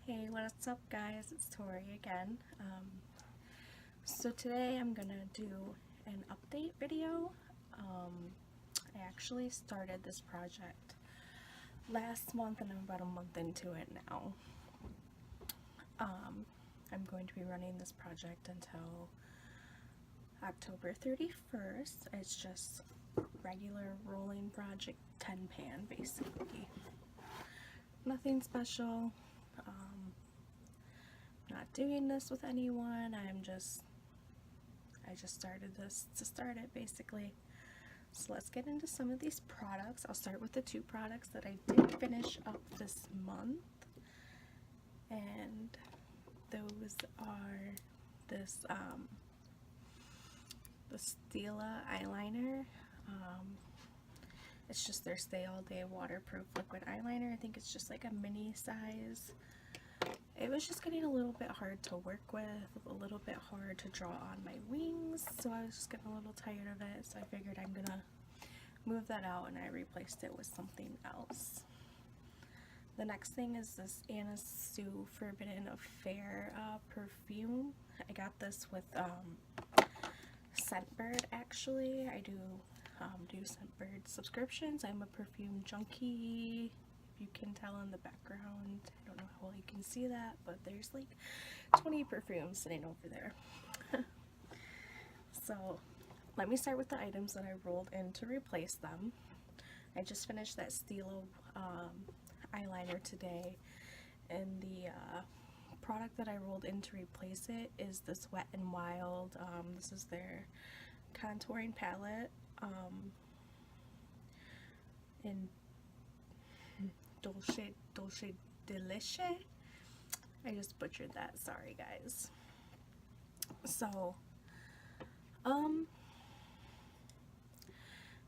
Hey, what's up guys? It's Tori again. So today I'm gonna do an update video. I actually started this project last month and I'm about a month into it now. I'm going to be running this project until October 31st. It's just regular rolling project 10 pan basically. Nothing special. Not doing this with anyone. I just started this to start it basically. So let's get into some of these products. I'll start with the two products that I did finish up this month, and those are this the Stila eyeliner. It's just their Stay All Day waterproof liquid eyeliner. I think it's just like a mini size. It was just getting a little bit hard to work with, a little bit hard to draw on my wings, so I was just getting a little tired of it, so I figured I'm gonna move that out, and I replaced it with something else. The next thing is this Anna Sue Forbidden Affair perfume. I got this with Scentbird actually. I do Scentbird subscriptions. I'm a perfume junkie. You can tell in the background. I don't know how well you can see that, but there's like 20 perfumes sitting over there. So let me start with the items that I rolled in to replace them. I just finished that Stila eyeliner today, and the product that I rolled in to replace it is this Wet n Wild. This is their contouring palette in Dolce Delice. I just butchered that, sorry guys. So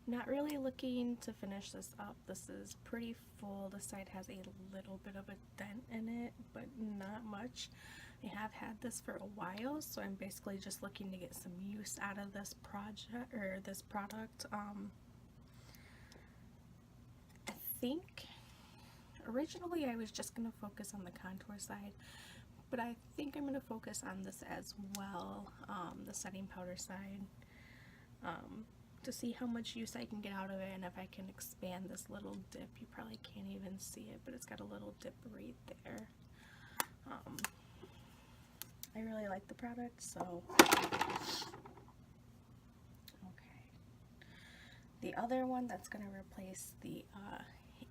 not really looking to finish this up. This is pretty full. The side has a little bit of a dent in it, but not much. I have had this for a while, so I'm basically just looking to get some use out of this project or this product. I think originally I was just going to focus on the contour side, but I think I'm going to focus on this as well, the setting powder side, to see how much use I can get out of it, and if I can expand this little dip. You probably can't even see it, but it's got a little dip right there. I really like the product, so okay. The other one that's going to replace the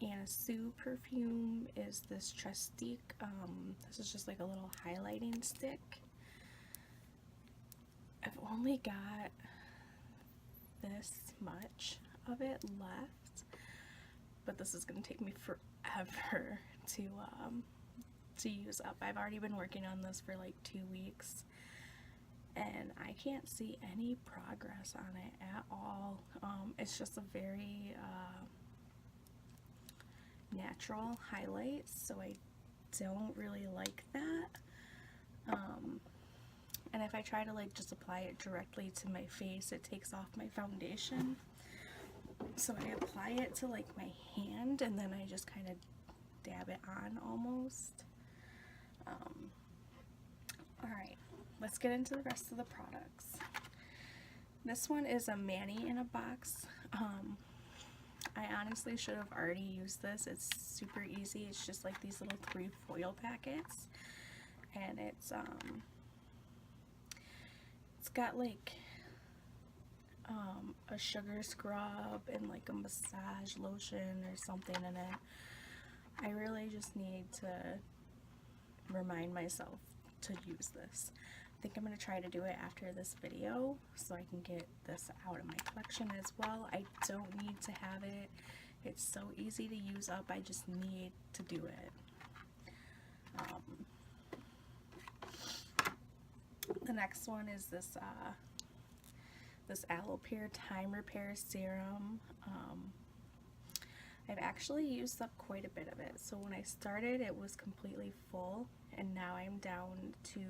Anna Sue perfume is this Trestique. This is just like a little highlighting stick. I've only got this much of it left, but this is going to take me forever to use up. I've already been working on this for like 2 weeks, and I can't see any progress on it at all. It's just a very natural highlight, so I don't really like that. And if I try to like just apply it directly to my face, it takes off my foundation. So I apply it to like my hand, and then I just kind of dab it on almost. Alright, let's get into the rest of the products. This one is a Manny in a box. I honestly should have already used this. It's super easy. It's just like these little 3 foil packets, and it's got like a sugar scrub and like a massage lotion or something in it. I really just need to remind myself to use this. I think I'm going to try to do it after this video so I can get this out of my collection as well. I don't need to have it. It's so easy to use up. I just need to do it. The next one is this this Aloe Pure Time Repair Serum. I've actually used up quite a bit of it. So when I started, it was completely full, and now I'm down to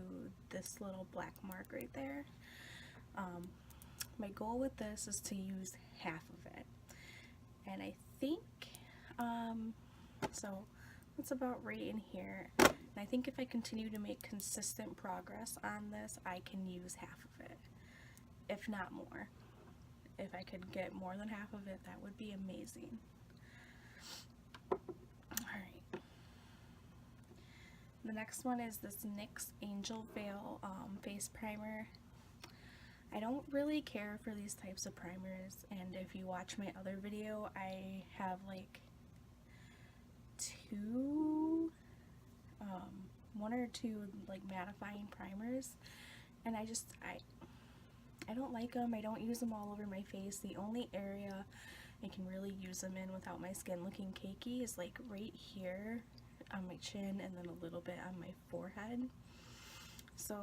this little black mark right there. My goal with this is to use half of it, and I think so It's about right in here. And I think if I continue to make consistent progress on this, I can use half of it, if not more. If I could get more than half of it, that would be amazing. Alright. The next one is this NYX Angel Veil face primer. I don't really care for these types of primers, and if you watch my other video, I have like one or two like mattifying primers, and I don't like them. I don't use them all over my face. The only area I can really use them in without my skin looking cakey is like right here on my chin and then a little bit on my forehead. So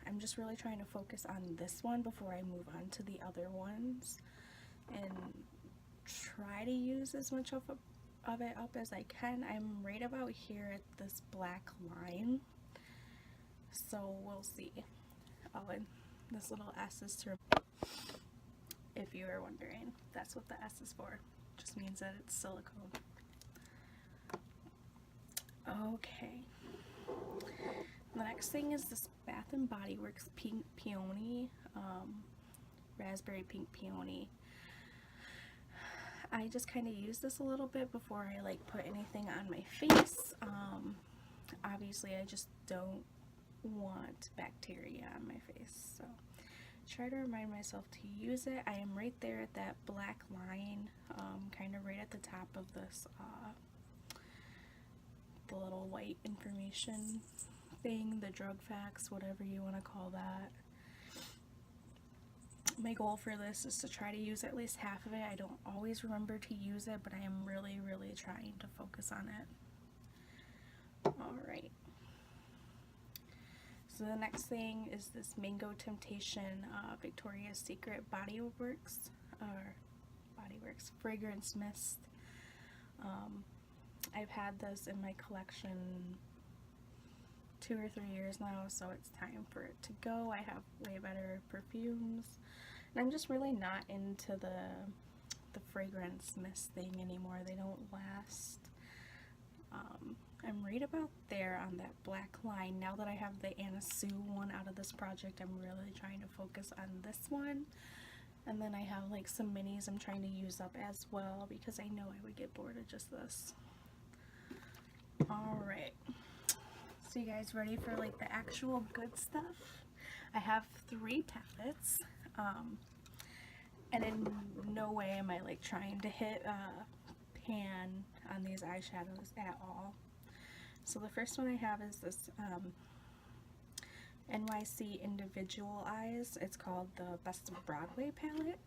I'm just really trying to focus on this one before I move on to the other ones and try to use as much of it up as I can. I'm right about here at this black line, so we'll see. Oh, and this little S is to, if you are wondering, that's what the S is for. It just means that it's silicone. Okay. The next thing is this Bath & Body Works Pink Peony, Raspberry Pink Peony. I just kind of use this a little bit before I like put anything on my face. Obviously I just don't want bacteria on my face, so try to remind myself to use it. I am right there at that black line, kind of right at the top of this, the little white information thing, the drug facts, whatever you want to call that. My goal for this is to try to use at least half of it. I don't always remember to use it, but I am really, really trying to focus on it. Alright. So the next thing is this Mango Temptation Victoria's Secret Body Works Fragrance Mist. I've had this in my collection 2 or 3 years now, so it's time for it to go. I have way better perfumes, and I'm just really not into the fragrance mist thing anymore. They don't last. I'm right about there on that black line. Now that I have the Anna Sue one out of this project, I'm really trying to focus on this one. And then I have like some minis I'm trying to use up as well, because I know I would get bored of just this. Alright. So you guys ready for like the actual good stuff? I have 3 palettes, and in no way am I like trying to hit pan on these eyeshadows at all. So the first one I have is this NYC Individual Eyes. It's called the Best of Broadway palette.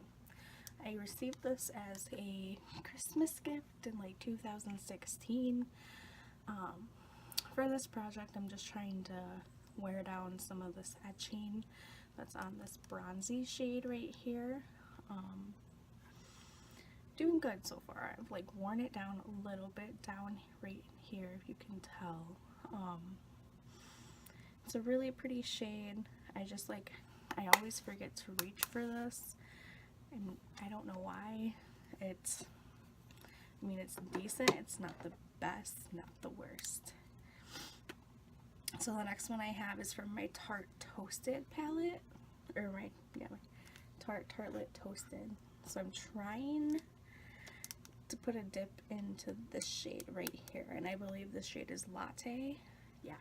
I received this as a Christmas gift in like 2016. For this project, I'm just trying to wear down some of this etching that's on this bronzy shade right here. Doing good so far. I've like worn it down a little bit down right here, if you can tell. It's a really pretty shade. I always forget to reach for this, and I don't know why. It's decent. It's not the best, not the worst. So the next one I have is from my Tarte Toasted palette, or my Tartelette Toasted. So I'm trying to put a dip into this shade right here, and I believe this shade is Latte. Yeah,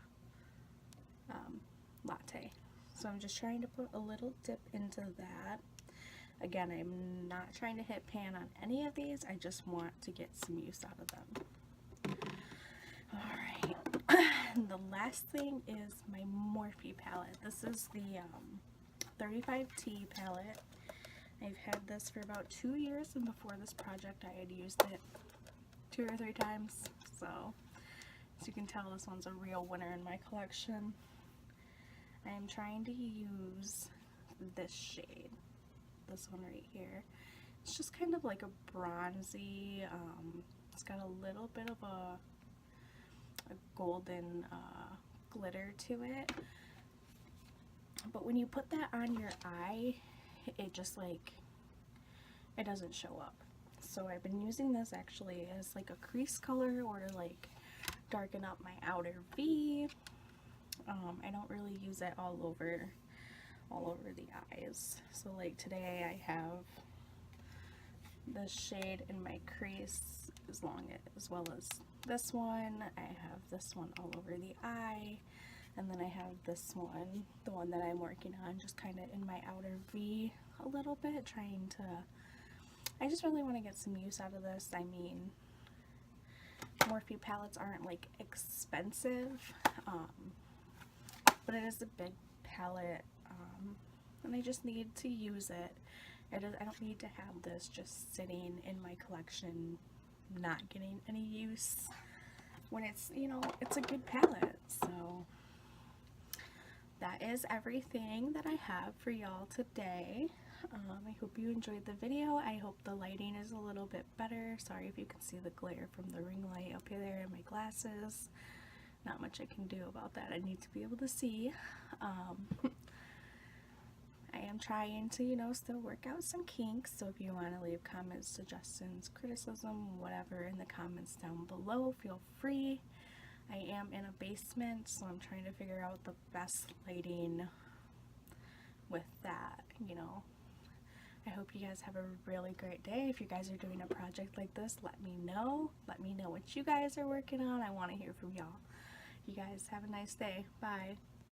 Latte. So I'm just trying to put a little dip into that. Again, I'm not trying to hit pan on any of these. I just want to get some use out of them. Alright. The last thing is my Morphe palette. This is the 35T palette. I've had this for about 2 years, and before this project I had used it 2 or 3 times. So, as you can tell, this one's a real winner in my collection. I am trying to use this shade. This one right here. It's just kind of like a bronzy, it's got a little bit of a golden glitter to it, but when you put that on your eye, it just like, it doesn't show up. So I've been using this actually as like a crease color, or to like darken up my outer V. I don't really use it all over the eyes. So like today I have this shade in my crease as well as this one. I have this one all over the eye, and then I have this one, the one that I'm working on, just kind of in my outer V a little bit, trying to, I just really want to get some use out of this. I mean, Morphe palettes aren't like expensive, but it is a big palette, and I just need to use it. I don't need to have this just sitting in my collection not getting any use when it's, you know, it's a good palette. So that is everything that I have for y'all today. I hope you enjoyed the video. I hope the lighting is a little bit better. Sorry if you can see the glare from the ring light up there in my glasses. Not much I can do about that. I need to be able to see. I am trying to, you know, still work out some kinks, so if you want to leave comments, suggestions, criticism, whatever in the comments down below, feel free. I am in a basement, so I'm trying to figure out the best lighting with that, you know. I hope you guys have a really great day. If you guys are doing a project like this, let me know. Let me know what you guys are working on. I want to hear from y'all. You guys have a nice day. Bye.